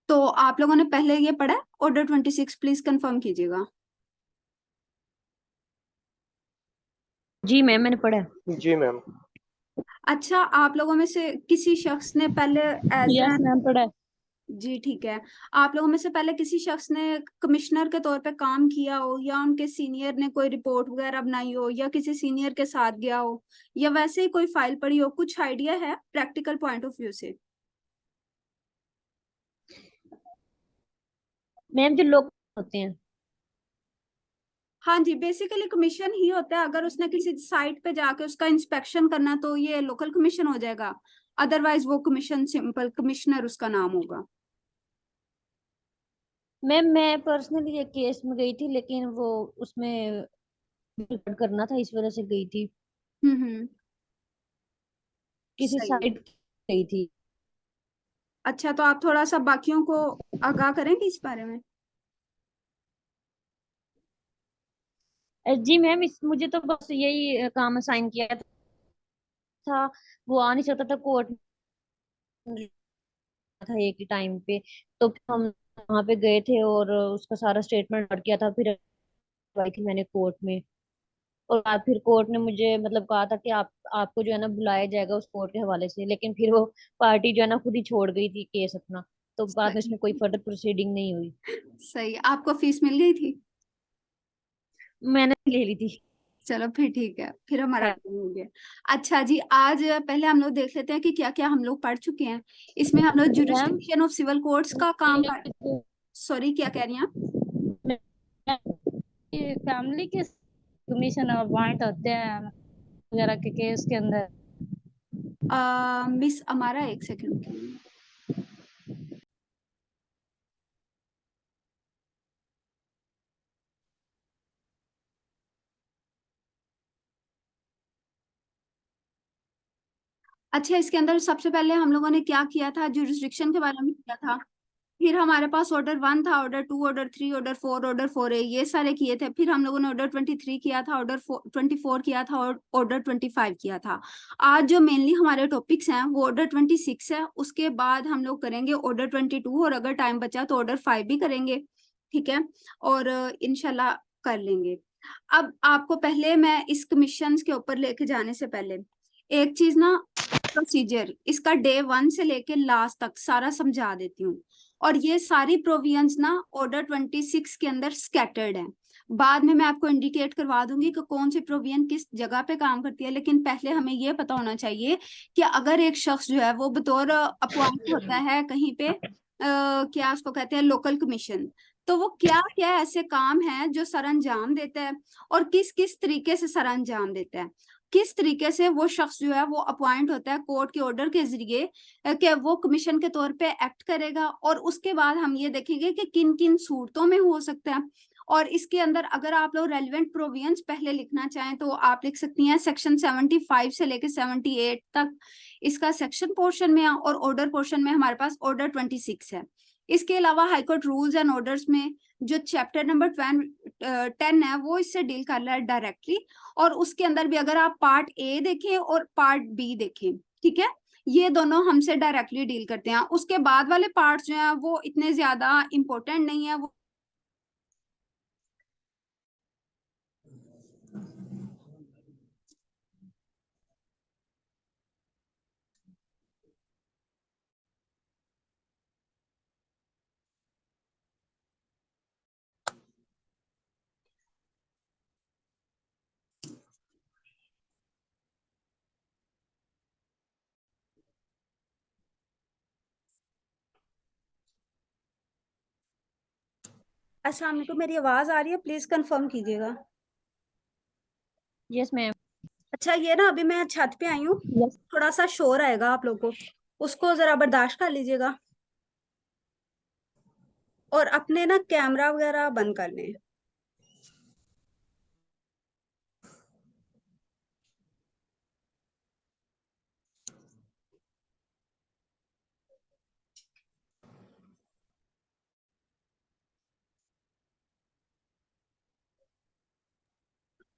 तो आप लोगों ने पहले ये पढ़ा है ऑर्डर 26, प्लीज कंफर्म कीजिएगा। जी मैम, मैंने पढ़ा है। जी मैम। अच्छा, आप लोगों में से किसी शख्स ने पहले एज यस एन, मैम, पढ़ा है। जी ठीक है, आप लोगों में से पहले किसी शख्स ने कमिश्नर के तौर पे काम किया हो, या उनके सीनियर ने कोई रिपोर्ट वगैरह बनाई हो, या किसी सीनियर के साथ गया हो, या वैसे ही कोई फाइल पढ़ी हो? कुछ आइडिया है प्रैक्टिकल पॉइंट ऑफ व्यू से? मैम, जो लोग होते हैं। हाँ जी, बेसिकली कमीशन ही होता है। अगर उसने किसी साइट पे जाके उसका इंस्पेक्शन करना तो ये लोकल कमीशन हो जाएगा, अदरवाइज वो कमीशन सिंपल कमिश्नर उसका नाम होगा। मैम, मैं पर्सनली एक केस में गई थी, लेकिन वो उसमें रिकॉर्ड करना था, इस वजह से गई थी। हम्म। किसी सही है। साइट गई थी। अच्छा, तो आप थोड़ा सा बाकियों को आगाह करेंगे इस बारे में? जी मैम, इस मुझे तो बस यही काम असाइन किया था। वो आ नहीं सकता था कोर्ट में, था एक ही टाइम पे। तो हम वहां पे गए थे और उसका सारा स्टेटमेंट नोट किया था। फिर आई थी मैंने कोर्ट में। और फिर कोर्ट ने मुझे मतलब कहा था कि आपको जो है ना बुलाया जाएगा उस कोर्ट के हवाले से, लेकिन फिर वो पार्टी जो है ना खुद ही छोड़ गई थी केस अपना। तो बाद में सही। इसमें कोई फर्दर प्रोसीडिंग नहीं हुई। सही, आपको फीस मिल गई थी? मैंने ले ली थी। चलो फिर ठीक है, फिर हमारा काम हो गया। अच्छा जी, आज पहले हम लोग देख लेते हैं कि क्या क्या हम लोग पढ़ चुके हैं। इसमें हम लोग ma'am, jurisdiction of civil courts का काम पढ़, सॉरी क्या कह रही हैं आप? फैमिली के कमीशन अपॉइंट होते हैं वगैरह के केस के अंदर। मिस अमारा, एक सेकंड के लिए। अच्छा, इसके अंदर सबसे पहले हम लोगों ने क्या किया था, जुरिस्डिक्शन के बारे में किया था। फिर हमारे पास ऑर्डर 1 था, order 2, order 3, order 4, order 4A, ये सारे किए थे। फिर हम लोगों ने ऑर्डर 23 किया था, ऑर्डर 24 किया था, और ऑर्डर 25 किया था। आज जो मेनली हमारे टॉपिक्स हैं वो ऑर्डर 26 है। उसके बाद हम लोग करेंगे ऑर्डर 22, और अगर टाइम बचा तो ऑर्डर 5 भी करेंगे। ठीक है, और इंशाल्लाह कर लेंगे। अब आपको पहले मैं इस कमीशन के ऊपर लेके जाने से पहले एक चीज ना, प्रोसीजर इसका डे 1 से लेके लास्ट तक सारा समझा देती हूँ। और ये सारी प्रोविजंस ना ऑर्डर 26 के अंदर स्कैटर्ड है। बाद में मैं आपको इंडिकेट करवा दूंगी कि कौन सी प्रोविजन किस जगह पे काम करती है, लेकिन पहले हमें ये पता होना चाहिए कि अगर एक शख्स जो है वो बतौर अपॉइंट होता है कहीं पे, क्या उसको कहते हैं, लोकल कमीशन, तो वो क्या क्या ऐसे काम है जो सर अंजाम देता है, और किस किस तरीके से सर अंजाम देता है, किस तरीके से वो शख्स जो है वो अपॉइंट होता है कोर्ट के ऑर्डर के जरिए, कि वो कमीशन के तौर पे एक्ट करेगा। और उसके बाद हम ये देखेंगे कि किन किन सूरतों में हो सकता है। और इसके अंदर अगर आप लोग रेलिवेंट प्रोविजंस पहले लिखना चाहें तो आप लिख सकती हैं सेक्शन 75 से लेकर 78 तक, इसका सेक्शन पोर्शन में, और ऑर्डर पोर्शन में हमारे पास ऑर्डर 26 है। इसके अलावा हाईकोर्ट रूल्स एंड ऑर्डर्स में जो चैप्टर नंबर 10 है वो इससे डील कर रहा है डायरेक्टली। और उसके अंदर भी अगर आप पार्ट A देखें और पार्ट 2 देखें, ठीक है, ये दोनों हमसे डायरेक्टली डील करते हैं। उसके बाद वाले पार्ट्स जो हैं वो इतने ज्यादा इंपॉर्टेंट नहीं है वो। अच्छा, मेरे को मेरी आवाज आ रही है, प्लीज कंफर्म कीजिएगा। Yes ma'am. अच्छा, ये ना अभी मैं छत पे आई हूँ, यस। थोड़ा सा शोर आएगा आप लोगों को, उसको जरा बर्दाश्त कर लीजिएगा। और अपने ना कैमरा वगैरह बंद कर लें।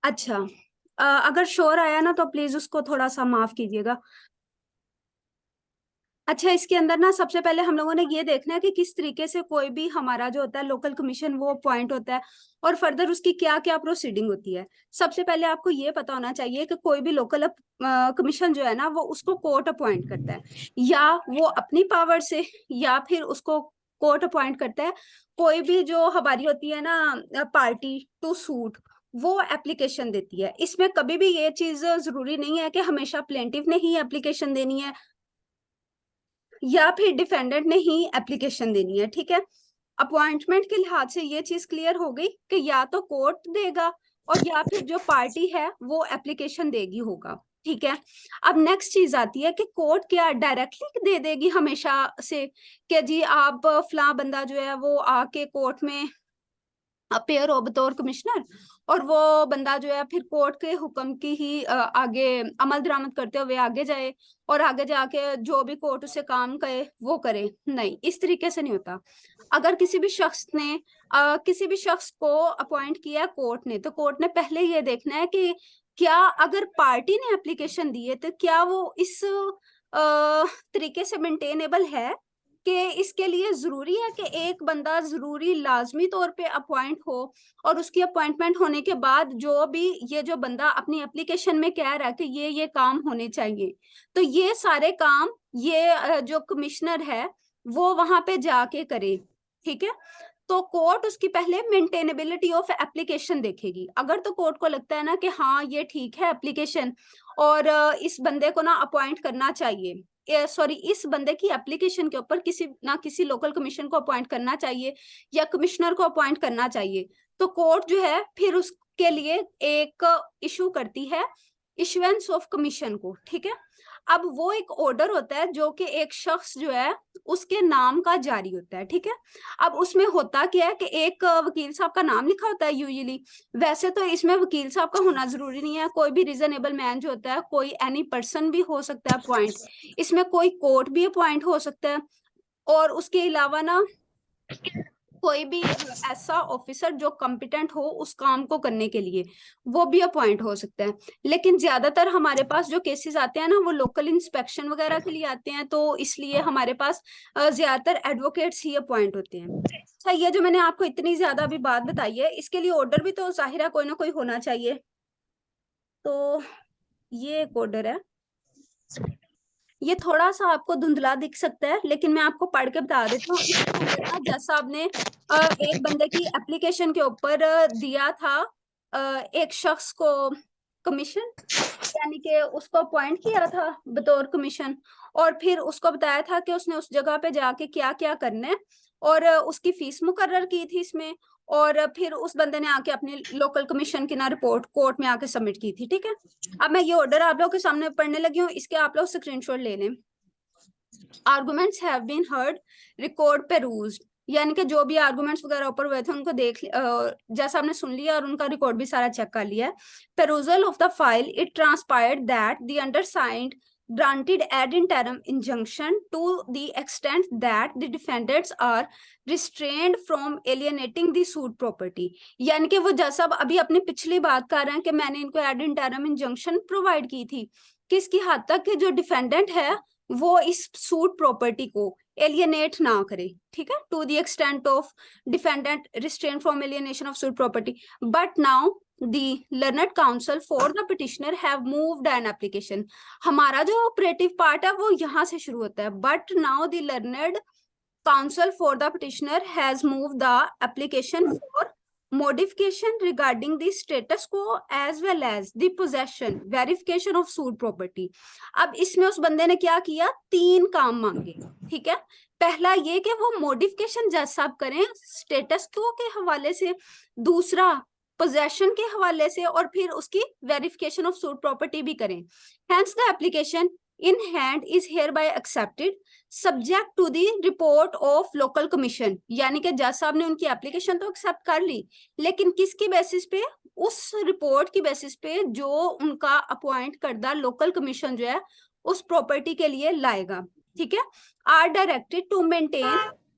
अच्छा, अगर शोर आया ना तो प्लीज उसको थोड़ा सा माफ कीजिएगा। अच्छा, इसके अंदर ना सबसे पहले हम लोगों ने ये देखना है कि किस तरीके से कोई भी हमारा जो होता है लोकल कमीशन वो अपॉइंट होता है और फर्दर उसकी क्या क्या प्रोसीडिंग होती है। सबसे पहले आपको ये पता होना चाहिए कि कोई भी लोकल कमीशन जो है ना वो उसको कोर्ट अपॉइंट करता है, या वो अपनी पावर से, या फिर उसको कोर्ट अपॉइंट करता है। कोई भी जो हमारी होती है ना पार्टी टू सूट, वो एप्लीकेशन देती है। इसमें कभी भी ये चीज जरूरी नहीं है कि हमेशा प्लेंटिफ ने ही एप्लीकेशन देनी है या फिर डिफेंडेंट ने ही एप्लीकेशन देनी है। ठीक है, अपॉइंटमेंट के लिहाज से ये चीज क्लियर हो गई कि या तो कोर्ट देगा और या फिर जो पार्टी है वो एप्लीकेशन देगी होगा। ठीक है, अब नेक्स्ट चीज आती है कि कोर्ट क्या डायरेक्टली दे देगी हमेशा से कि जी आप फला बंदा जो है वो आके कोर्ट में अपेयर हो बतौर कमिश्नर, और वो बंदा जो है फिर कोर्ट के हुक्म की ही आगे अमल दरामद करते हुए आगे जाए और आगे जाके जो भी कोर्ट उसे काम करे वो करे। नहीं, इस तरीके से नहीं होता। अगर किसी भी शख्स ने किसी भी शख्स को अपॉइंट किया कोर्ट ने, तो कोर्ट ने पहले ये देखना है कि क्या अगर पार्टी ने एप्लीकेशन दी है तो क्या वो इस तरीके से मेंटेनेबल है कि इसके लिए जरूरी है कि एक बंदा जरूरी लाजमी तौर पे अपॉइंट हो, और उसकी अपॉइंटमेंट होने के बाद जो भी ये जो बंदा अपनी एप्लीकेशन में कह रहा है कि ये काम होने चाहिए, तो ये सारे काम ये जो कमिश्नर है वो वहां पे जाके करे। ठीक है, तो कोर्ट उसकी पहले मेंटेनेबिलिटी ऑफ एप्लीकेशन देखेगी। अगर तो कोर्ट को लगता है ना कि हाँ ये ठीक है एप्लीकेशन और इस बंदे को ना अपॉइंट करना चाहिए, सॉरी इस बंदे की एप्लीकेशन के ऊपर किसी ना किसी लोकल कमीशन को अपॉइंट करना चाहिए या कमिश्नर को अपॉइंट करना चाहिए, तो कोर्ट जो है फिर उसके लिए एक इशू करती है इशुएंस ऑफ कमीशन को। ठीक है, अब वो एक ऑर्डर होता है जो कि एक शख्स जो है उसके नाम का जारी होता है। ठीक है, अब उसमें होता क्या है कि एक वकील साहब का नाम लिखा होता है यूजुअली। वैसे तो इसमें वकील साहब का होना जरूरी नहीं है, कोई भी रीजनेबल मैन जो होता है, कोई एनी पर्सन भी हो सकता है अपॉइंट, इसमें कोई कोर्ट भी अपॉइंट हो सकता है, और उसके अलावा ना कोई भी ऐसा ऑफिसर जो कॉम्पिटेंट हो उस काम को करने के लिए वो भी अपॉइंट हो सकता है। लेकिन ज्यादातर हमारे पास जो केसेस आते हैं ना वो लोकल इंस्पेक्शन वगैरह के लिए आते हैं, तो इसलिए हमारे पास ज्यादातर एडवोकेट्स ही अपॉइंट होते हैं। अच्छा, ये जो मैंने आपको इतनी ज्यादा अभी बात बताई है इसके लिए ऑर्डर भी तो जाहिर है कोई ना कोई होना चाहिए। तो ये एक ऑर्डर है, ये थोड़ा सा आपको धुंधला दिख सकता है लेकिन मैं आपको पढ़ के बता देती हूँ। जज साहब ने एक बंदे की एप्लीकेशन के ऊपर दिया था एक शख्स को कमीशन, यानी कि उसको अपॉइंट किया था बतौर कमीशन, और फिर उसको बताया था कि उसने उस जगह पे जाके क्या क्या करना है, और उसकी फीस मुकर्रर की थी इसमें, और फिर उस बंदे ने आके अपनी लोकल कमीशन की ना रिपोर्ट कोर्ट में आके सबमिट की थी। ठीक है, अब मैं ये ऑर्डर आप लोगों के सामने पढ़ने लगी हूँ, इसके आप लोग स्क्रीनशॉट ले लें। Arguments have been heard, record perused, यानी कि जो भी आर्गुमेंट्स वगैरह ऊपर हुए थे उनको देख जैसा आपने सुन लिया और उनका रिकॉर्ड भी सारा चेक कर लिया है। Perusal of the file, it transpired that the undersigned granted ad interim injunction to the extent that the defendants are restrained from alienating the sued property। यानी कि वो जैसा अभी अपनी पिछली बात कर रहे हैं कि मैंने इनको ad interim injunction प्रोवाइड की थी, किसकी हद तक कि जो डिफेंडेंट है वो इस सूट प्रॉपर्टी को एलियनेट ना करे। ठीक है, to the extent of defendant restrain from alienation of suit property, but now the learned counsel for the petitioner have moved an application। हमारा जो ऑपरेटिव पार्ट है वो यहाँ से शुरू होता है, but now the learned counsel for the petitioner has moved the application for modification regarding the status quo as well as the possession verification of sued property। अब इसमें उस बंदे ने क्या किया, 3 काम मांगे। ठीक है, पहला ये कि वो मॉडिफिकेशन जज साहब करें स्टेटस क्वो के हवाले से, दूसरा पोजेशन के हवाले से, और फिर उसकी वेरिफिकेशन ऑफ सूट प्रॉपर्टी भी करें। Hence the application in hand is hereby accepted subject to the report of local commission. यानी कि जज साहब ने उनकी एप्लीकेशन तो एक्सेप्ट कर ली, लेकिन किसकी बेसिस पे, उस रिपोर्ट की बेसिस पे जो उनका अपॉइंट करदा लोकल कमीशन जो है उस प्रॉपर्टी के लिए लाएगा। ठीक है, are directed to maintain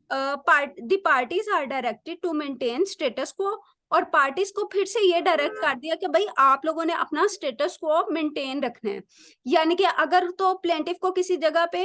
the parties are directed to maintain status quo, और पार्टीज को फिर से ये डायरेक्ट कर दिया कि भाई आप लोगों ने अपना स्टेटस को मेंटेन रखना है। यानी कि अगर तो प्लेंटिफ को किसी जगह पे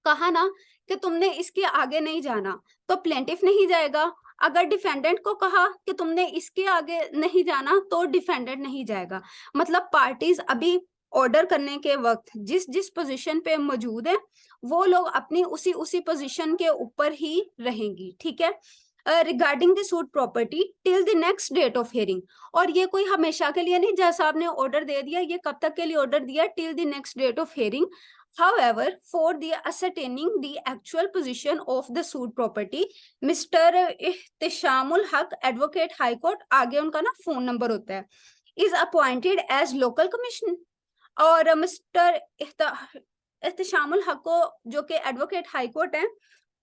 कहा ना कि तुमने इसके आगे नहीं जाना, तो प्लेंटिफ नहीं जाएगा। अगर डिफेंडेंट को कहा कि तुमने इसके आगे नहीं जाना, तो डिफेंडेंट नहीं जाएगा। मतलब पार्टीज अभी ऑर्डर करने के वक्त जिस जिस पोजीशन पे मौजूद है, वो लोग अपनी उसी पोजीशन के ऊपर ही रहेंगी, ठीक है। Regarding the suit property till the next date of hearing, और ये कोई हमेशा के लिए नहीं, जैसा आपने ऑर्डर दे दिया, ये कब तक के लिए ऑर्डर दिया, till the next date of hearing. However, for the ascertaining the actual position of the suit property, Mr. इह्तिशामुल हक, एडवोकेट हाई कोर्ट, आगे उनका ना फोन नंबर होता है, is appointed as local commission। और मिस्टर इह्तिशामुल हक को, जो कि एडवोकेट हाई कोर्ट है,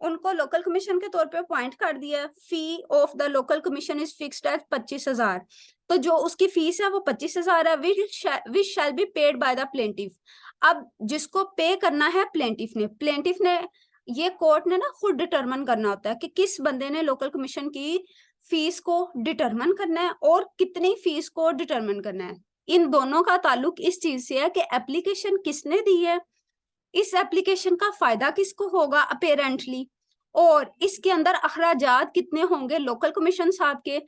उनको लोकल कमीशन के तौर पे अपॉइंट कर दिया। Fee of the local commission is fixed at 25,000। तो जो उसकी फीस है वो 25,000 है, which shall be paid by the plaintiff. अब जिसको पे करना है प्लेंटिफ ने ये कोर्ट ने ना खुद डिटरमिन करना होता है कि किस बंदे ने लोकल कमीशन की फीस को डिटरमिन करना है और कितनी फीस को डिटरमिन करना है। इन दोनों का ताल्लुक इस चीज से है कि एप्लीकेशन किसने दी है, इस एप्लीकेशन का फायदा किसको होगा अपेरेंटली, और इसके अंदर अखराजात कितने होंगे लोकल कमीशन साहब के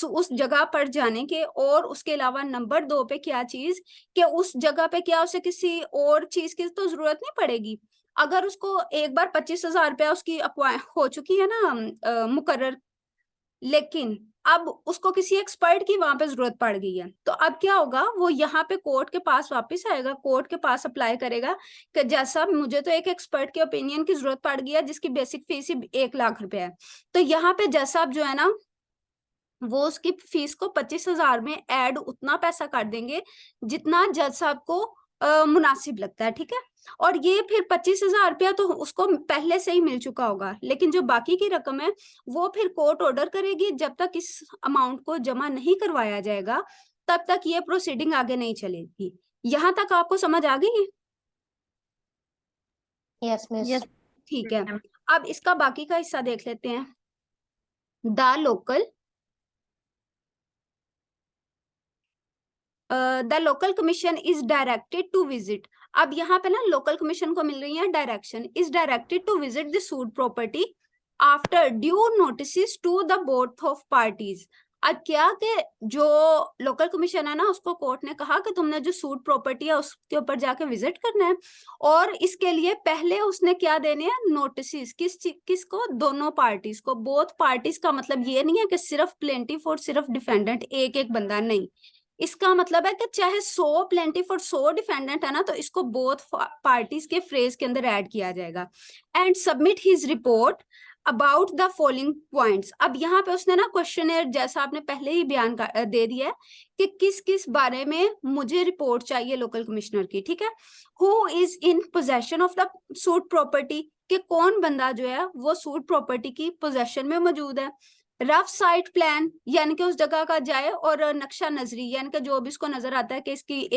उस जगह पर जाने के। और उसके अलावा नंबर 2 पे क्या चीज कि उस जगह पे क्या उसे किसी और चीज की तो जरूरत नहीं पड़ेगी। अगर उसको एक बार 25,000 रुपया उसकी हो चुकी है ना मुकर्रर, लेकिन अब उसको किसी एक्सपर्ट की वहां पे जरूरत पड़ गई है, तो अब क्या होगा, वो यहाँ पे कोर्ट के पास वापस आएगा, कोर्ट के पास अप्लाई करेगा कि जैसा मुझे तो एक एक्सपर्ट के ओपिनियन की जरूरत पड़ गई है जिसकी बेसिक फीस ही 1 लाख रुपए है। तो यहाँ पे जैसा आप जो है ना वो उसकी फीस को 25,000 में ऐड उतना पैसा कर देंगे जितना जज साहब को मुनासिब लगता है, ठीक है। और ये फिर 25,000 रुपया तो उसको पहले से ही मिल चुका होगा, लेकिन जो बाकी की रकम है वो फिर कोर्ट ऑर्डर करेगी। जब तक इस अमाउंट को जमा नहीं करवाया जाएगा तब तक ये प्रोसीडिंग आगे नहीं चलेगी। यहाँ तक आपको समझ आ गई है? Yes miss. यस ठीक है, अब इसका बाकी का हिस्सा देख लेते हैं। The local commission is directed to visit. अब यहाँ पे ना लोकल कमीशन को मिल रही है direction, is directed to visit the suit property after due notice to the both of parties. अब क्या कि जो लोकल कमीशन है ना उसको कोर्ट ने कहा कि तुमने जो सूट प्रॉपर्टी है उसके ऊपर जाके विजिट करना है, और इसके लिए पहले उसने क्या देने हैं, नोटिस। किसको, दोनों पार्टीज को। बोथ पार्टीज का मतलब ये नहीं है कि सिर्फ प्लेंटिफ और सिर्फ डिफेंडेंट एक एक बंदा, नहीं। इसका मतलब है कि चाहे 100 प्लेंटिफ और 100 डिफेंडेंट है ना, तो इसको बोथ पार्टीज के फ्रेज के अंदर ऐड किया जाएगा। And submit his report about the following points. अब यहाँ पे उसने ना क्वेश्चनर जैसा आपने पहले ही बयान दे दिया है कि किस किस बारे में मुझे रिपोर्ट चाहिए लोकल कमिश्नर की, ठीक है। Who is in possession of the suit property, कि कौन बंदा जो है वो सूट प्रॉपर्टी की पोजेशन में मौजूद है। रफ साइट प्लान, यानी कि उस जगह का जाए और नक्शा नजरी, यानी कि जो भी इसको नजर आता है कि इसकी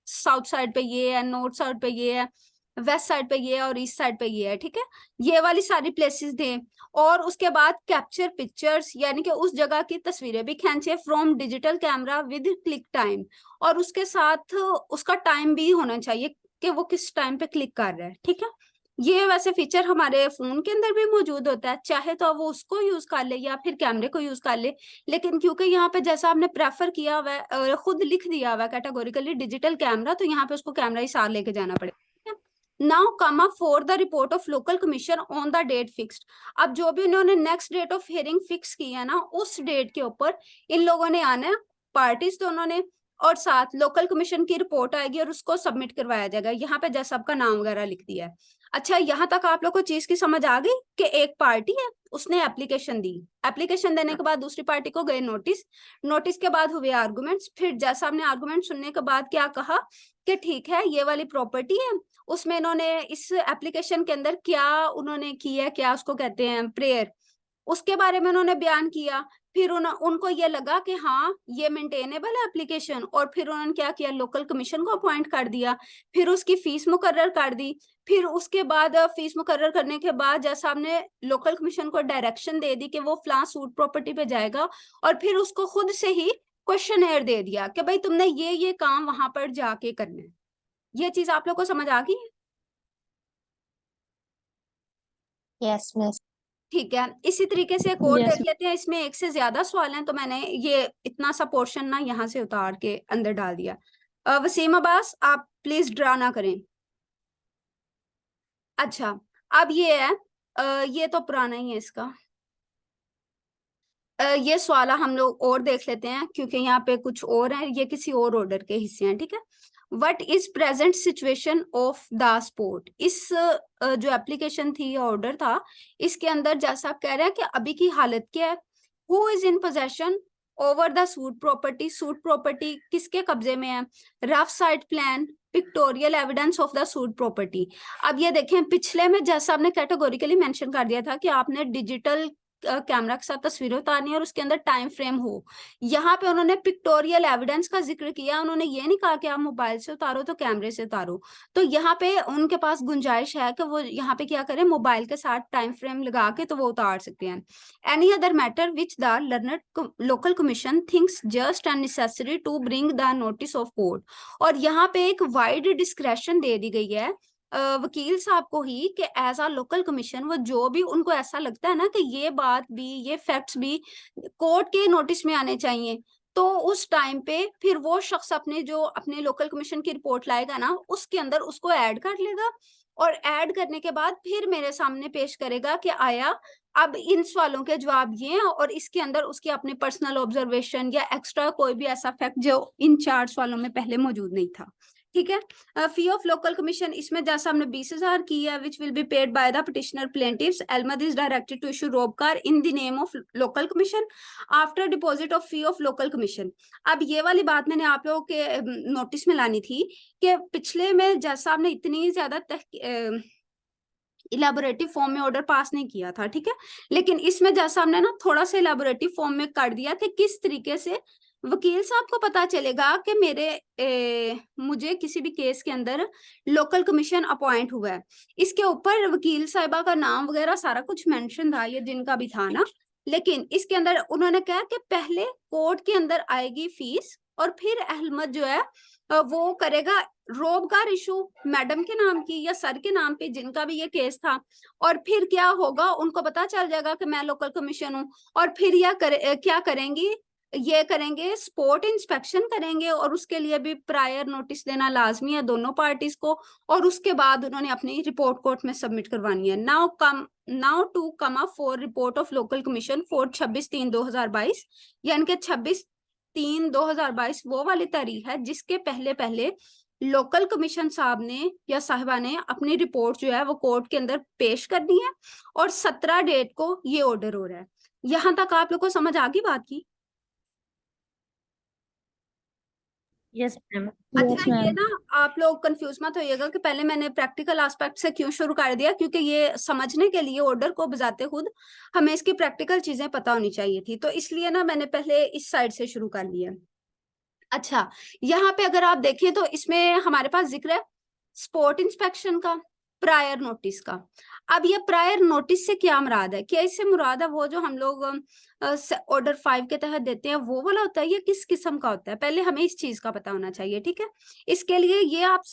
साउथ साइड पे ये है, नॉर्थ साइड पे ये है, वेस्ट साइड पे ये है और ईस्ट साइड पे ये है, ठीक है। ये वाली सारी प्लेसेस दें। और उसके बाद कैप्चर पिक्चर्स, यानी कि उस जगह की तस्वीरें भी खींचे from digital camera with click time, और उसके साथ उसका टाइम भी होना चाहिए कि वो किस टाइम पे क्लिक कर रहा है, ठीक है। ये वैसे फीचर हमारे फोन के अंदर भी मौजूद होता है, चाहे तो वो उसको यूज कर ले या फिर कैमरे को यूज कर ले, लेकिन क्योंकि यहाँ पे जैसा आपने प्रेफर किया हुआ है, खुद लिख दिया हुआ है कैटेगोरिकली डिजिटल कैमरा, तो यहाँ पे उसको कैमरा ही साथ लेके जाना पड़ेगा। Now come up for the report of local commission on the date fixed. अब जो भी उन्होंने next date of hearing fix की है ना, उस डेट के ऊपर इन लोगों ने आना है, पार्टीज दोनों ने, और साथ लोकल कमीशन की रिपोर्ट आएगी और उसको सबमिट करवाया जाएगा। यहाँ पे जैसा आपका नाम वगैरह लिख दिया है। अच्छा, यहाँ तक आप लोग को चीज की समझ आ गई कि एक पार्टी है उसने एप्लीकेशन दी, एप्लीकेशन देने के बाद दूसरी पार्टी को गए नोटिस, नोटिस के बाद हुए आर्गुमेंट्स, फिर जैसा हमने आर्गुमेंट सुनने के बाद क्या कहा कि ठीक है ये वाली प्रॉपर्टी है, उसमें इन्होंने इस एप्लीकेशन के अंदर क्या उन्होंने किया, क्या उसको कहते हैं प्रेयर, उसके बारे में उन्होंने बयान किया। फिर उनको ये लगा कि हाँ ये मेंटेनेबल है एप्लीकेशन, और फिर उन्होंने क्या किया, लोकल कमीशन को अपॉइंट कर दिया, फिर उसकी फीस मुकर्रर कर दी। फिर उसके बाद फीस मुकर्रर करने के बाद जैसा हमने लोकल कमीशन को डायरेक्शन दे दी कि वो फ्लां सूट प्रॉपर्टी पे जाएगा, और फिर उसको खुद से ही क्वेश्चनेयर दे दिया कि भाई तुमने ये काम वहां पर जाके करना है। ये चीज आप लोग को समझ आ गई है? Yes miss. ठीक है, इसी तरीके से एक और Yes. देख लेते हैं, इसमें एक से ज्यादा सवाल हैं तो मैंने ये इतना सा पोर्शन ना यहाँ से उतार के अंदर डाल दिया। वसीम अब्बास, आप प्लीज ड्रा ना करें। अच्छा, अब ये है, ये तो पुराना ही है इसका। ये सवाल हम लोग और देख लेते हैं क्योंकि यहाँ पे कुछ और है, ये किसी और ऑर्डर के हिस्से हैं, ठीक है। What is present situation of the sport. इस जो एप्लीकेशन थी, ऑर्डर था, इसके अंदर जैसा आप कह रहे हैं कि अभी की हालत क्या है। Who is in possession over the suit property. Suit property किसके कब्जे में है। Rough site plan, pictorial evidence of the suit property. अब ये देखें, पिछले में जैसा आपने कैटेगोरिकली मेंशन कर दिया था कि आपने डिजिटल कैमरा के साथ तस्वीरें उतारनी है और उसके अंदर टाइम फ्रेम हो। यहाँ पे उन्होंने पिक्टोरियल एविडेंस का जिक्र किया, उन्होंने ये नहीं कहा कि आप मोबाइल से उतारो तो कैमरे से उतारो। तो यहाँ पे उनके पास गुंजाइश है कि वो यहाँ पे क्या करें, मोबाइल के साथ टाइम फ्रेम लगा के तो वो उतार सकते हैं। Any other matter which the learned local commission thinks just and necessary to bring the notice of court. और यहाँ पे एक वाइड डिस्क्रेशन दे दी गई है वकील साहब को ही कि एज आ लोकल कमीशन वो जो भी उनको ऐसा लगता है ना कि ये बात भी, ये फैक्ट्स भी कोर्ट के नोटिस में आने चाहिए, तो उस टाइम पे फिर वो शख्स अपने लोकल कमीशन की रिपोर्ट लाएगा ना, उसके अंदर उसको ऐड कर लेगा और ऐड करने के बाद फिर मेरे सामने पेश करेगा कि आया अब इन सवालों के जवाब ये हैं और इसके अंदर उसकी अपनी पर्सनल ऑब्जर्वेशन या एक्स्ट्रा कोई भी ऐसा फैक्ट जो इन 4 सवालों में पहले मौजूद नहीं था। ठीक है। फी ऑफ लोकल कमीशन, इसमें जैसा हमने 20,000 की है, which will be paid by the petitioner plaintiffs. अहमद इज डायरेक्टेड टू इशू रोब कार in the name of local commission after deposit of fee of local commission. अब ये वाली बात मैंने आप लोगों के नोटिस में लानी थी कि पिछले में जैसा आपने इतनी ज्यादा इलेबोरेटिव फॉर्म में ऑर्डर पास नहीं किया था, ठीक है, लेकिन इसमें जैसा हमने ना थोड़ा सा इलेबोरेटिव फॉर्म में कर दिया कि किस तरीके से वकील साहब को पता चलेगा कि मुझे किसी भी केस के अंदर लोकल कमीशन अपॉइंट हुआ है। इसके ऊपर वकील साहिबा का नाम वगैरह सारा कुछ मेंशन था, ये जिनका भी था ना, लेकिन इसके अंदर उन्होंने कहा कि पहले कोर्ट के अंदर आएगी फीस और फिर अहमद जो है वो करेगा रोबगार इशू मैडम के नाम की या सर के नाम पे, जिनका भी ये केस था, और फिर क्या होगा, उनको पता चल जाएगा कि मैं लोकल कमीशन हूँ, और फिर क्या करेंगी, ये करेंगे स्पॉट इंस्पेक्शन करेंगे और उसके लिए भी प्रायर नोटिस देना लाजमी है दोनों पार्टीज को, और उसके बाद उन्होंने अपनी रिपोर्ट कोर्ट में सबमिट करवानी है। Now to come up for report of local commission for 26/3/2022, यानी कि 26/3/2022 वो वाली तारीख है जिसके पहले पहले लोकल कमीशन साहब ने या साहिबा ने अपनी रिपोर्ट जो है वो कोर्ट के अंदर पेश करनी है, और 17 डेट को ये ऑर्डर हो रहा है। यहां तक आप लोग को समझ आ गई बात की? Yes, ma'am. अच्छा, ये ना आप लोग कंफ्यूज मत होइएगा कि पहले मैंने प्रैक्टिकल एस्पेक्ट से क्यों शुरू कर दिया, क्योंकि ये समझने के लिए ऑर्डर को बजाते खुद हमें इसकी प्रैक्टिकल चीजें पता होनी चाहिए थी, तो इसलिए ना मैंने पहले इस साइड से शुरू कर लिया। अच्छा, यहाँ पे अगर आप देखें तो इसमें हमारे पास जिक्र है स्पॉट इंस्पेक्शन का, प्रायर नोटिस का। अब ये प्रायर नोटिस से क्या मुराद है? क्या इससे मुराद है वो जो हम लोग ऑर्डर 5 के तहत देते हैं वो वाला होता है, या किस किस्म का होता है? पहले हमें इस चीज का पता होना चाहिए, ठीक है। इसके लिए ये आप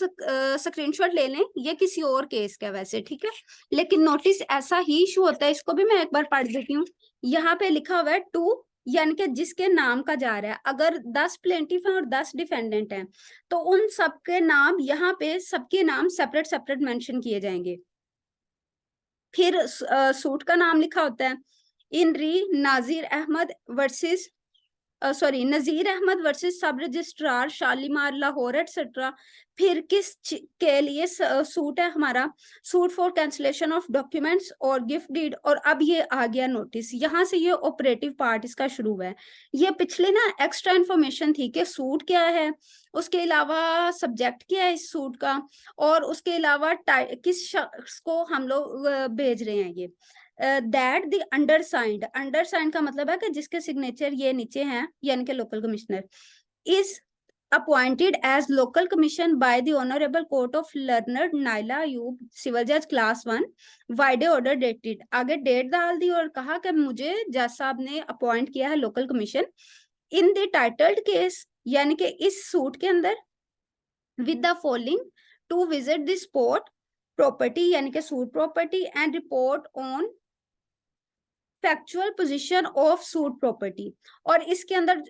स्क्रीनशॉट ले लें, ये किसी और केस का वैसे, ठीक है, लेकिन नोटिस ऐसा ही इशू होता है। इसको भी मैं एक बार पढ़ देती हूँ। यहाँ पे लिखा हुआ है टू, यानी कि जिसके नाम का जा रहा है। अगर 10 प्लेंटिफ हैं और 10 डिफेंडेंट हैं तो उन सबके नाम यहाँ पे सबके नाम सेपरेट सेपरेट मेंशन किए जाएंगे। फिर सूट का नाम लिखा होता है इन री नाजिर अहमद वर्सेस नजीर अहमद वर्सेस सब रजिस्ट्रार शालीमार लाहौर एटसेट्रा। फिर किस के लिए सूट है हमारा? Suit for cancellation of documents और गिफ्ट डीड। और अब ये आ गया नोटिस, यहाँ से ये ऑपरेटिव पार्ट इसका शुरू हुआ है। ये पिछले ना एक्स्ट्रा इन्फॉर्मेशन थी कि सूट क्या है, उसके अलावा सब्जेक्ट क्या है इस सूट का, और उसके अलावा किस शख्स को हम लोग भेज रहे हैं ये। दैट द अंडरसाइंड, अंडरसाइंड का मतलब है कि जिसके सिग्नेचर ये नीचे हैं, यानी कि local commissioner, is appointed as local commission by the honourable court of learner Naila Ayub civil जज क्लास 1 वाइडे ऑर्डर डेटेड। आगे डेट डाल दी और कहा कि मुझे जज साहब ने अपॉइंट किया है local commission in the titled case, यानी कि इस सूट के अंदर, with the following to visit the spot property यानी कि suit property and report on factual position of suit property. और इसके अंदर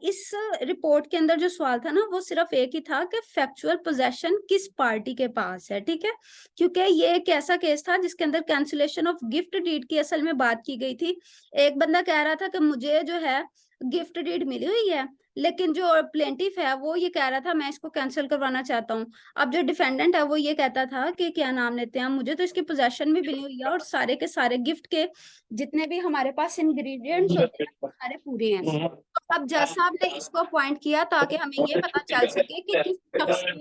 इस रिपोर्ट के अंदर जो सवाल था ना वो सिर्फ एक ही था कि फैक्चुअल पोजेशन किस पार्टी के पास है, ठीक है, क्योंकि ये एक ऐसा केस था जिसके अंदर कैंसिलेशन ऑफ गिफ्ट डीड की असल में बात की गई थी। एक बंदा कह रहा था कि मुझे जो है गिफ्ट डीड मिली हुई है, लेकिन जो प्लेंटिफ है वो ये कह रहा था मैं इसको कैंसिल करवाना चाहता हूँ। अब जो डिफेंडेंट है वो ये कहता था कि क्या नाम लेते हैं, मुझे तो इसकी पोजेशन भी मिली हुई है और सारे के सारे गिफ्ट के जितने भी हमारे पास इंग्रेडिएंट्स होते हैं वो सारे पूरे हैं। तो अब जज साहब ने इसको पॉइंट किया ताकि हमें ये पता चल सके कि किस शख्स के,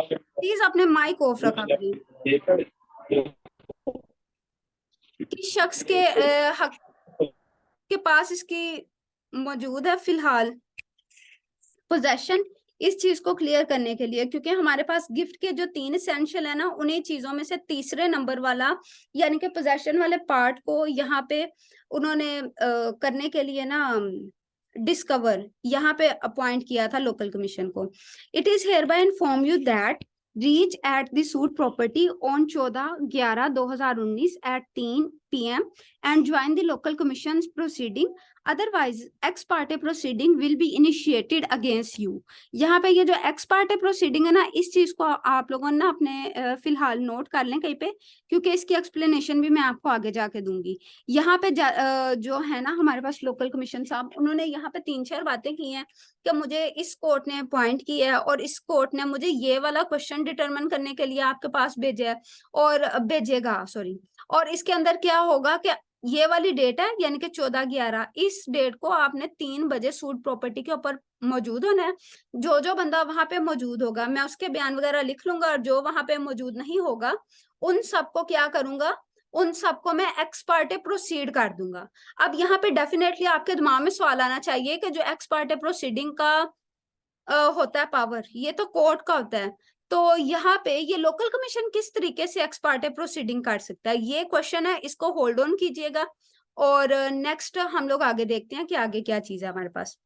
प्लीज अपने माइक ऑफ रखा करिए, किस शख्स के हक के पास इसकी मौजूद है फिलहाल पोजेशन। इस चीज को क्लियर करने के लिए, क्योंकि हमारे पास गिफ्ट के जो 3 एसेंशियल है ना, उन्हीं चीजों में से तीसरे नंबर वाला यानी कि पोजेशन वाले पार्ट को यहाँ पे उन्होंने करने के लिए ना डिस्कवर यहाँ पे अपॉइंट किया था लोकल कमीशन को। It is hereby inform you that reach at the suit property on 14/11/2019 at 3 PM and join the local commission's proceeding, otherwise ex parte proceeding will be initiated against you। यहाँ पे ये जो ex parte proceeding है ना, इस चीज को आप लोगों ने ना अपने फिलहाल नोट कर लें कहीं पे, क्योंकि इसकी एक्सप्लेनेशन भी मैं आपको आगे जाके दूंगी। यहाँ पे जो है ना हमारे पास लोकल कमीशन साहब, उन्होंने यहाँ पे 3-4 बातें की हैं कि मुझे इस कोर्ट ने अपॉइंट किया है और इस कोर्ट ने मुझे ये वाला क्वेश्चन डिटरमिन करने के लिए आपके पास भेजा है और भेजेगा, सॉरी, और इसके अंदर क्या होगा कि ये वाली डेट है यानी कि 14/11, इस डेट को आपने 3 बजे सूट प्रॉपर्टी के ऊपर मौजूद होना है। जो बंदा वहां पे मौजूद होगा मैं उसके बयान वगैरह लिख लूंगा, और जो वहां पे मौजूद नहीं होगा उन सबको क्या करूंगा, उन सबको मैं एक्स पार्टे प्रोसीड कर दूंगा। अब यहाँ पे डेफिनेटली आपके दिमाग में सवाल आना चाहिए कि जो एक्स पार्टे प्रोसीडिंग का होता है पावर, ये तो कोर्ट का होता है, तो यहाँ पे ये लोकल कमीशन किस तरीके से एक्स पार्टे प्रोसीडिंग कर सकता है, ये क्वेश्चन है, इसको होल्ड ऑन कीजिएगा। और नेक्स्ट हम लोग आगे देखते हैं कि आगे क्या चीज है हमारे पास।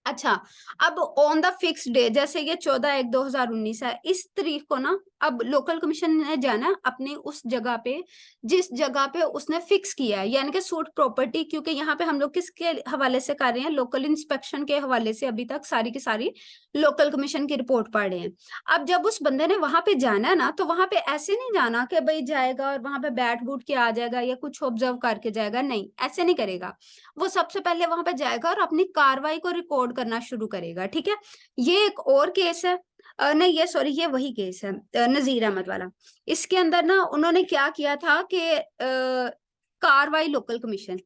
अच्छा, अब ऑन द फिक्स डे, जैसे ये 14/1/2019 है, इस तारीख को ना अब लोकल कमीशन ने जाना अपनी उस जगह पे जिस जगह पे उसने फिक्स किया है, यानी कि सूट प्रॉपर्टी, क्योंकि यहाँ पे हम लोग किसके हवाले से कर रहे हैं, लोकल इंस्पेक्शन के हवाले से अभी तक सारी की सारी लोकल कमीशन की रिपोर्ट पढ़ रहे हैं। अब जब उस बंदे ने वहां पे जाना है ना, तो वहां पे ऐसे नहीं जाना कि भाई जाएगा और वहां पे बैठ बूठ के आ जाएगा या कुछ ऑब्जर्व करके जाएगा, नहीं, ऐसे नहीं करेगा। वो सबसे पहले वहां पे जाएगा और अपनी कार्रवाई को रिकॉर्ड करना शुरू करेगा, ठीक है। ये एक और केस है, नहीं ये सॉरी ये वही केस है नजीर अहमद वाला। इसके अंदर ना उन्होंने क्या किया था कि कार्रवाई लोकल कमीशन,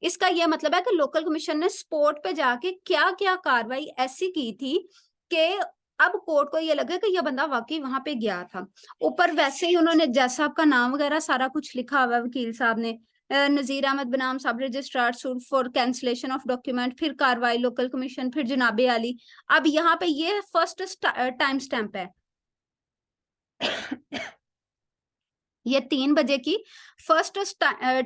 इसका ये मतलब है कि लोकल कमीशन ने स्पॉट पे जाके क्या क्या कार्रवाई ऐसी की थी कि अब कोर्ट को ये लगे कि ये बंदा वाकई वहां पे गया था। ऊपर वैसे ही उन्होंने जज साहब का नाम वगैरह सारा कुछ लिखा हुआ है, वकील साहब ने, नजीर अहमद बनाम सब registrar suit for cancellation of document, फिर कार्रवाई लोकल कमीशन, फिर जनाबे आली। अब यहाँ पे ये फर्स्ट टाइम स्टैंप है ये 3 बजे की फर्स्ट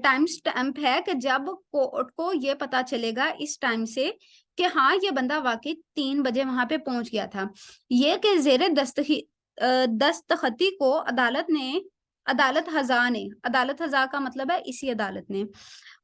टाइम स्टैंप है कि जब कोर्ट को ये पता चलेगा इस टाइम से कि हाँ ये बंदा वाकई 3 बजे वहां पे पहुंच गया था। ये कि जेरे दस्तखती को अदालत हजा का मतलब है इसी अदालत ने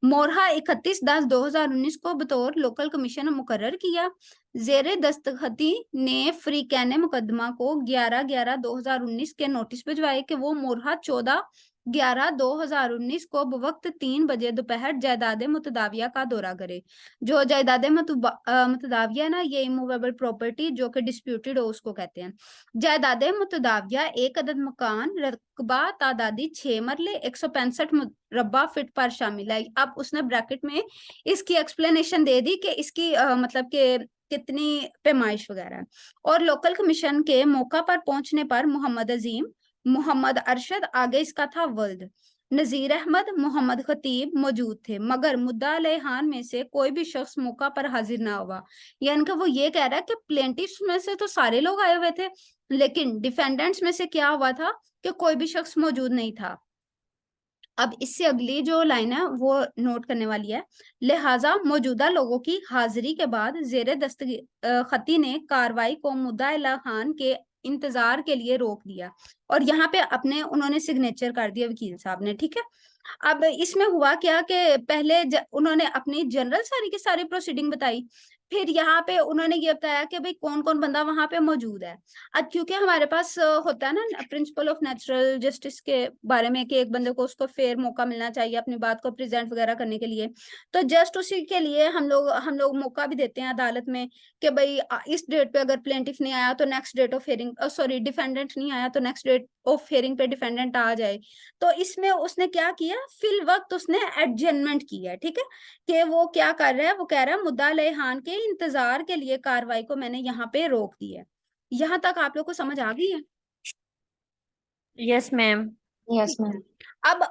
मोरहा 31/10/2019 को बतौर लोकल कमीशन मुकर्रर किया। जेरे दस्तखती ने फ्रीकैन मुकदमा को 11/11/2019 के नोटिस भिजवाए कि वो मोरहा 14/11/2019 को बवक्त 3 बजे दोपहर जायदाद मुतदाविया का दौरा करे। जो जायदाद मुतदाविया ना, ये इमूवेबल प्रॉपर्टी जो कि डिस्प्यूटेड हो उसको कहते हैं। जायदाद मुतदाविया एक अदद मकान, रकबा तादादी 6 मरले 165 मुरब्बा फीट पर शामिल है। अब उसने ब्रैकेट में इसकी एक्सप्लेनेशन दे दी कि इसकी मतलब के कितनी पैमाइश वगैरह। और लोकल कमीशन के मौका पर पहुंचने पर मोहम्मद अजीम, मोहम्मद अरशद, आगे इसका था वल्द, नजीर अहमद, मोहम्मद खतीब मौजूद थे, मगर मुद्दा अलैहान में से कोई भी शख्स मौका पर हाजिर ना हुआ। यानी कि वो ये कह रहा है कि प्लेंटिफ्स में से तो सारे लोग आए हुए थे, लेकिन डिफेंडेंट्स में से क्या हुआ था कि कोई भी शख्स मौजूद नहीं था। अब इससे अगली जो लाइन है वो नोट करने वाली है। लिहाजा मौजूदा लोगों की हाजिरी के बाद जेरे दस्तखती ने कार्रवाई को मुद्दा अलैहान के इंतजार के लिए रोक दिया और यहाँ पे अपने उन्होंने सिग्नेचर कर दिया वकील साहब ने, ठीक है। अब इसमें हुआ क्या कि पहले उन्होंने अपनी जनरल सारी की सारी प्रोसीडिंग बताई, फिर यहाँ पे उन्होंने ये बताया कि भाई कौन कौन बंदा वहां पे मौजूद है। अब क्योंकि हमारे पास होता है ना प्रिंसिपल ऑफ नेचुरल जस्टिस के बारे में कि एक बंदे को उसको फेयर मौका मिलना चाहिए अपनी बात को प्रेजेंट वगैरह करने के लिए, तो जस्ट उसी के लिए हम लोग मौका भी देते हैं अदालत में कि भाई इस डेट पे अगर प्लेंटिफ नहीं आया तो next date of hearing, sorry defendant नहीं आया तो नेक्स्ट डेट ऑफ हियरिंग पे डिफेंडेंट आ जाए। तो इसमें उसने क्या किया, फिल वक्त उसने एडजमेंट किया, ठीक है, कि वो क्या कर रहा है, वो कह रहा है मुद्दा लेहान के इंतजार के लिए कार्रवाई को मैंने यहाँ पे रोक दिया है। यहाँ तक आप लोग को समझ आ गई है? Yes ma'am. यस ठीक है। मैम। अब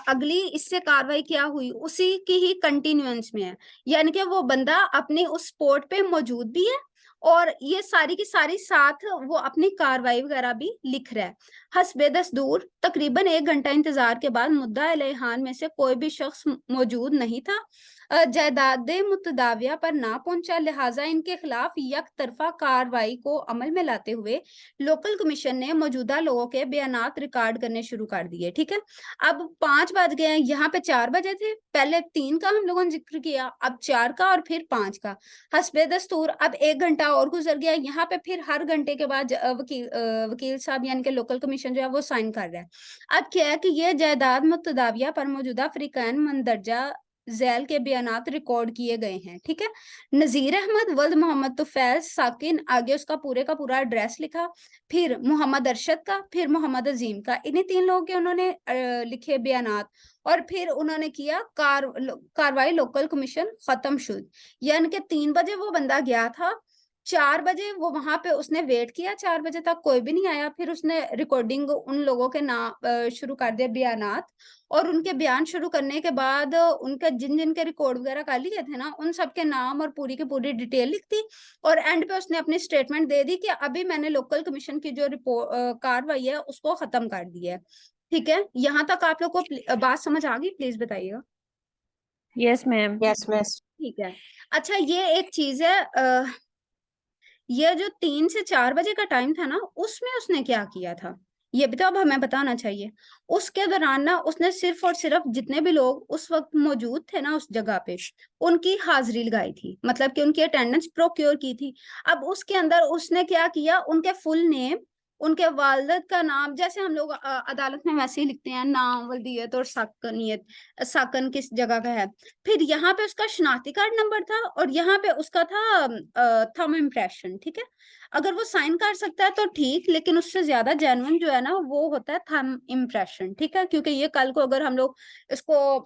अगली इससे कार्रवाई क्या हुई, उसी की ही कंटिन्यूअंस में है, यानी कि वो बंदा अपने उस स्पॉट पे मौजूद भी है और ये सारी की सारी साथ वो अपनी कार्रवाई वगैरह भी लिख रहा है। हस्बे दस्तूर तकरीबन 1 घंटा इंतजार के बाद मुद्दा अलैहान में से कोई भी शख्स मौजूद नहीं था, जायदाद मुतदाविया पर ना पहुंचा, लिहाजा इनके खिलाफ यक तरफा कार्रवाई को अमल में लाते हुए लोकल कमीशन ने मौजूदा लोगों के बयानात रिकॉर्ड करने शुरू कर दिए, ठीक है। अब 5 बज गए हैं, यहाँ पे 4 बजे थे, पहले 3 का हम लोगों ने जिक्र किया, अब 4 का और फिर 5 का। हस्बे दस्तूर अब 1 घंटा और गुजर गया, यहाँ पे फिर हर घंटे के बाद वकील साहब यानी कि लोकल कमीशन जो है वो साइन कर रहा है। अब क्या है कि ये जायदाद मुतदाविया पर मौजूदा फरीकैन मंदरजा जैल के बयानात रिकॉर्ड किए गए हैं, ठीक है। नजीर अहमद वल्द मोहम्मद तुफैल साकिन, आगे उसका पूरे का पूरा एड्रेस लिखा, फिर मोहम्मद अरशद का, फिर मोहम्मद अजीम का, इन्हीं 3 लोगों के उन्होंने लिखे बयानात और फिर उन्होंने किया कार्रवाई लोकल कमीशन खत्म शुद, यानी कि 3 बजे वो बंदा गया था, 4 बजे वो वहां पे उसने वेट किया, 4 बजे तक कोई भी नहीं आया, फिर उसने रिकॉर्डिंग उन लोगों के नाम शुरू कर दिया बयानात, और उनके बयान शुरू करने के बाद उनका जिन जिन के रिकॉर्ड वगैरह कर लिए थे ना उन सबके नाम और पूरी की पूरी डिटेल लिख दी और एंड पे उसने अपनी स्टेटमेंट दे दी कि अभी मैंने लोकल कमीशन की जो रिपोर्ट कार्रवाई है उसको खत्म कर दिया है, ठीक है। यहाँ तक आप लोग को बात समझ आ गई? प्लीज बताइएगा। Yes ma'am. Yes ma'am. ठीक है। अच्छा ये एक चीज है, ये जो 3 से 4 बजे का टाइम था ना उसमें उसने क्या किया था ये भी तो अब हमें बताना चाहिए। उसके दौरान ना उसने सिर्फ और सिर्फ जितने भी लोग उस वक्त मौजूद थे ना उस जगह पे उनकी हाजिरी लगाई थी, मतलब कि उनकी अटेंडेंस प्रोक्योर की थी। अब उसके अंदर उसने क्या किया, उनके फुल नेम, उनके वालिद का नाम, जैसे हम लोग अदालत में वैसे ही लिखते हैं नाम, वल्दियत और साकनियत, साकन किस जगह का है, फिर यहाँ पे उसका शनाख्ती कार्ड नंबर था और यहाँ पे उसका था थंब इम्प्रेशन, ठीक है। अगर वो साइन कर सकता है तो ठीक, लेकिन उससे ज्यादा जेन्युइन जो है ना वो होता है थंब इम्प्रेशन, ठीक है, क्योंकि ये कल को अगर हम लोग इसको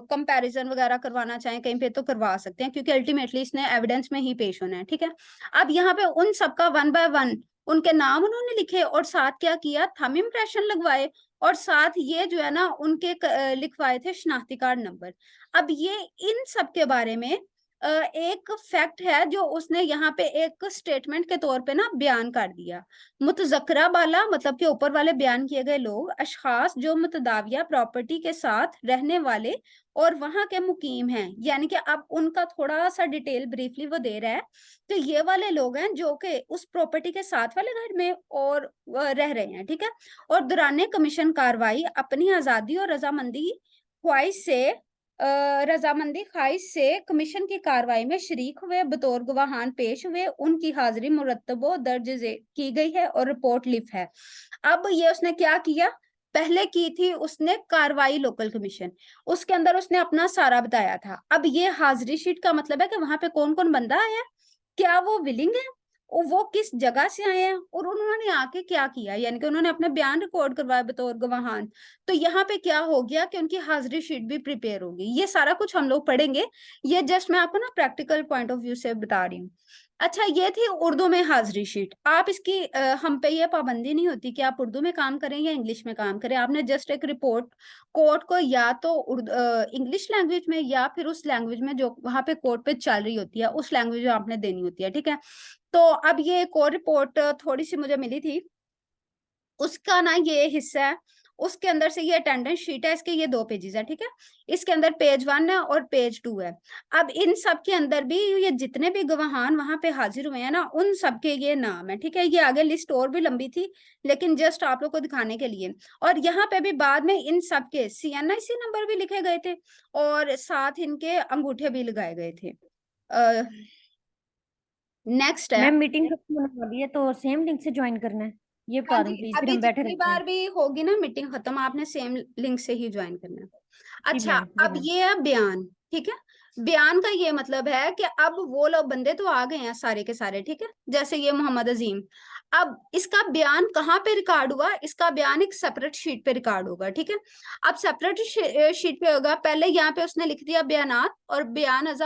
कंपैरिजन वगैरह करवाना चाहें कहीं पे तो करवा सकते हैं, क्योंकि अल्टीमेटली इसने एविडेंस में ही पेश होना है, ठीक है। अब यहाँ पे उन सबका 1 बाय 1 उनके नाम उन्होंने लिखे और साथ क्या किया, थंब इम्प्रेशन लगवाए और साथ ये जो है ना उनके लिखवाए थे शनाख्ती कार्ड नंबर। अब ये इन सब के बारे में एक फैक्ट है जो उसने यहाँ पे एक स्टेटमेंट के तौर पे ना बयान कर दिया। मुतजक्रा वाला मतलब कि ऊपर वाले बयान किए गए लोग अशखास जो मुतदाविया प्रॉपर्टी के साथ रहने वाले और वहां के मुकीम हैं, यानी कि अब उनका थोड़ा सा डिटेल ब्रीफली वो दे रहा है। तो ये वाले लोग हैं जो कि उस प्रॉपर्टी के साथ वाले घर में और रह रहे हैं, ठीक है, और दौरान कमीशन कार्रवाई अपनी आजादी और रजामंदी ख्वाहिश से रजामंदी ख्वाहिश से कमीशन की कार्रवाई में शरीक हुए, बतौर गवाहान पेश हुए, उनकी हाजिरी मुरतबो दर्ज की गई है और रिपोर्ट लिफ है। अब ये उसने क्या किया, पहले की थी उसने कार्रवाई लोकल कमीशन, उसके अंदर उसने अपना सारा बताया था। अब ये हाजिरी शीट का मतलब है कि वहां पे कौन कौन बंदा आया, क्या वो विलिंग है और वो किस जगह से आए हैं और उन्होंने आके क्या किया, यानी कि उन्होंने अपने बयान रिकॉर्ड करवाए बतौर गवाहान। तो यहाँ पे क्या हो गया कि उनकी हाजिरी शीट भी प्रिपेयर होगी, ये सारा कुछ हम लोग पढ़ेंगे, ये जस्ट मैं आपको ना प्रैक्टिकल पॉइंट ऑफ व्यू से बता रही हूँ। अच्छा ये थी उर्दू में हाजिरी शीट, आप इसकी हम पे ये पाबंदी नहीं होती कि आप उर्दू में काम करें या इंग्लिश में काम करें, आपने जस्ट एक रिपोर्ट कोर्ट को या तो इंग्लिश लैंग्वेज में या फिर उस लैंग्वेज में जो वहां पे कोर्ट पे चल रही होती है उस लैंग्वेज में आपने देनी होती है, ठीक है। तो अब ये एक और रिपोर्ट थोड़ी सी मुझे मिली थी, उसका ना ये हिस्सा है उसके अंदर से ये अटेंडेंस शीट है, इसके ये 2 पेजेस है, ठीक है। इसके अंदर पेज 1 है और पेज 2 है। अब इन सब के अंदर भी ये जितने भी गवाहान वहां पे हाजिर हुए हैं ना, उन सबके ये नाम है, ठीक है। ये आगे लिस्ट और भी लंबी थी, लेकिन जस्ट आप लोग को दिखाने के लिए। और यहाँ पे भी बाद में इन सबके CNIC नंबर भी लिखे गए थे और साथ इनके अंगूठे भी लगाए गए थे। नेक्स्ट है। मैम मीटिंग खत्म होने वाली है तो सेम लिंक से ज्वाइन करना है, ये हाँ बता दें जी, प्लीज, फिर अभी हम बैठे जितनी रहते हैं। बार भी होगी ना मीटिंग खत्म, आपने सेम लिंक से ही ज्वाइन करना है। जी अच्छा, मैम, जी अब मैम। ये है बयान, ठीक है। बयान का ये मतलब है कि अब वो लोग बंदे तो आ गए हैं सारे के सारे, ठीक है। जैसे ये मोहम्मद अजीम, अब इसका बयान कहाँ पे रिकॉर्ड हुआ, इसका बयान एक सेपरेट शीट पे रिकॉर्ड होगा, ठीक है। अब सेपरेट शीट पे होगा, पहले यहाँ पे उसने लिख दिया बयानात और बयान अज़ा